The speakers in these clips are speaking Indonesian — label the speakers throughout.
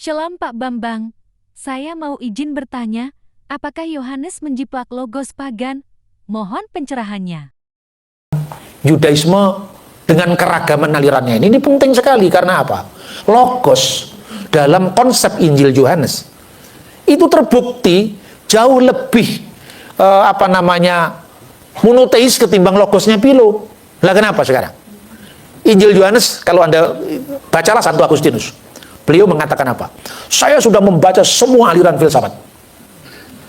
Speaker 1: Shalom Pak Bambang, saya mau izin bertanya, apakah Yohanes menjiplak logos pagan? Mohon pencerahannya.
Speaker 2: Yudaisme dengan keragaman alirannya ini penting sekali karena apa? Logos dalam konsep Injil Yohanes itu terbukti jauh lebih monoteis ketimbang logosnya Philo. Lah kenapa sekarang? Injil Yohanes kalau Anda bacalah Santo Agustinus. Beliau mengatakan apa? Saya sudah membaca semua aliran filsafat.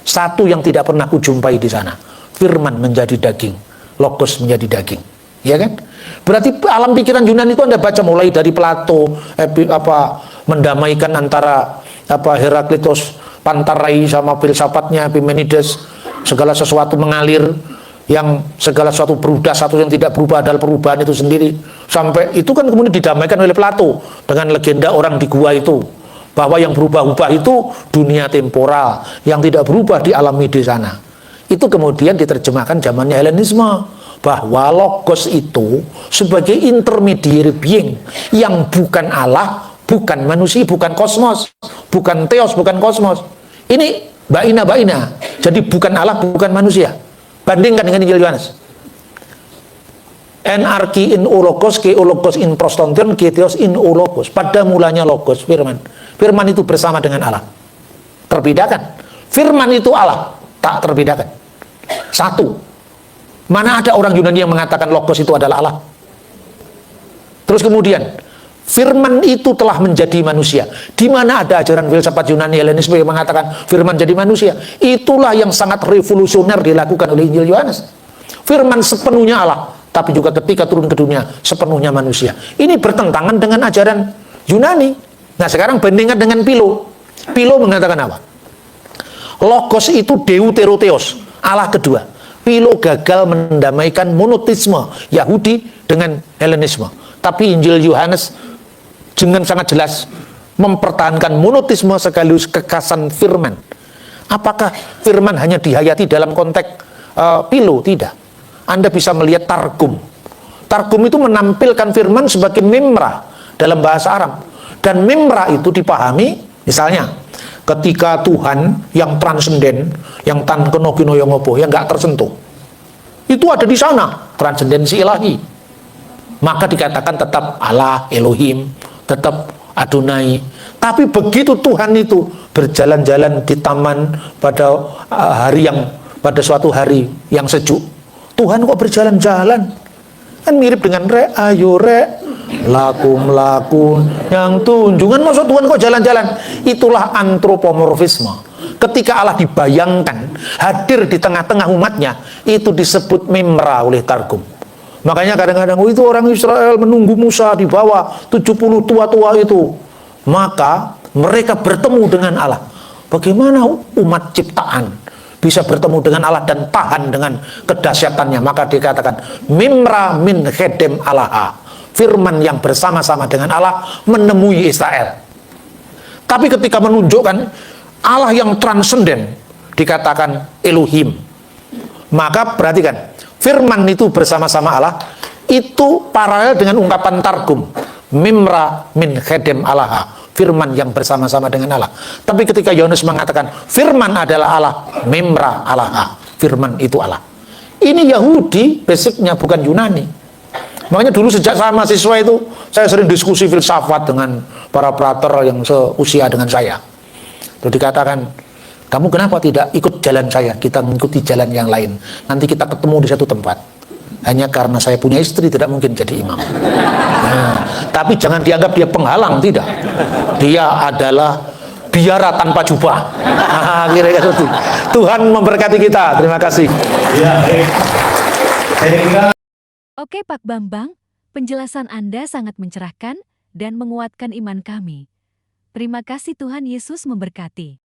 Speaker 2: Satu yang tidak pernah kujumpai di sana. Firman menjadi daging, logos menjadi daging. Ya kan? Berarti alam pikiran Yunani itu Anda baca mulai dari Plato, mendamaikan antara Heraklitos, Pantarai sama filsafatnya Epimenides, segala sesuatu mengalir, yang segala sesuatu berubah, satu yang tidak berubah adalah perubahan itu sendiri. Sampai itu kan kemudian didamaikan oleh Plato dengan legenda orang di gua itu, bahwa yang berubah-ubah itu dunia temporal, yang tidak berubah dialami di sana. Itu kemudian diterjemahkan zamannya Helenisme, bahwa logos itu sebagai intermediary being yang bukan Allah, bukan manusia, bukan kosmos, bukan theos, bukan kosmos. Ini baina, jadi bukan Allah, bukan manusia. Bandingkan dengan Injil Yohanes. Enarki in ologos, ke ologos in prostontion, ke theos in ologos. Pada mulanya logos, firman. Firman itu bersama dengan Allah. Terbedakan. Firman itu Allah, tak terbedakan. Satu. Mana ada orang Yunani yang mengatakan logos itu adalah Allah? Terus kemudian, firman itu telah menjadi manusia. Di mana ada ajaran filsafat Yunani Helenisme yang mengatakan firman jadi manusia? Itulah yang sangat revolusioner dilakukan oleh Injil Yohanes. Firman sepenuhnya Allah, tapi juga ketika turun ke dunia sepenuhnya manusia. Ini bertentangan dengan ajaran Yunani. Nah sekarang bandingkan dengan Philo. Philo mengatakan apa? Logos itu deuterotheos, Allah kedua. Philo gagal mendamaikan monoteisme Yahudi dengan Helenisme. Tapi Injil Yohanes dengan sangat jelas mempertahankan monoteisme sekaligus kekasan firman. Apakah firman hanya dihayati dalam konteks Philo? Tidak. Anda bisa melihat Targum. Targum itu menampilkan firman sebagai memra dalam bahasa Arab. Dan memra itu dipahami, misalnya, ketika Tuhan yang transenden, yang tan keno kino yang ngopo, yang nggak tersentuh, itu ada di sana, transendensi ilahi. Maka dikatakan tetap Allah, Elohim, tetap Adonai. Tapi begitu Tuhan itu berjalan-jalan di taman pada pada suatu hari yang sejuk, Tuhan kok berjalan-jalan? Kan mirip dengan ayo lakum yang tunjungan, maksud Tuhan kok jalan-jalan? Itulah antropomorfisme. Ketika Allah dibayangkan hadir di tengah-tengah umatnya, itu disebut memra oleh Targum. Makanya kadang-kadang itu orang Israel menunggu Musa di bawah 70 tua-tua itu. Maka mereka bertemu dengan Allah. Bagaimana umat ciptaan bisa bertemu dengan Allah dan tahan dengan kedahsyatannya? Maka dikatakan mimra min khedem Allah. Firman yang bersama-sama dengan Allah menemui Israel. Tapi ketika menunjukkan Allah yang transenden dikatakan Elohim. Maka perhatikan, firman itu bersama-sama Allah itu paralel dengan ungkapan Targum, mimra min khedem Allah, firman yang bersama-sama dengan Allah. Tapi ketika Yohanes mengatakan firman adalah Allah, mimra Allah, firman itu Allah. Ini Yahudi basicnya, bukan Yunani. Makanya dulu sejak saya mahasiswa itu saya sering diskusi filsafat dengan para prater yang seusia dengan saya. Terus dikatakan, kamu kenapa tidak ikut jalan saya? Kita mengikuti jalan yang lain. Nanti kita ketemu di satu tempat. Hanya karena saya punya istri tidak mungkin jadi imam. Nah, tapi jangan dianggap dia penghalang, tidak. Dia adalah biara tanpa jubah. Kira-kira itu. Tuhan memberkati kita. Terima kasih.
Speaker 1: Oke Pak Bambang, penjelasan Anda sangat mencerahkan dan menguatkan iman kami. Terima kasih, Tuhan Yesus memberkati.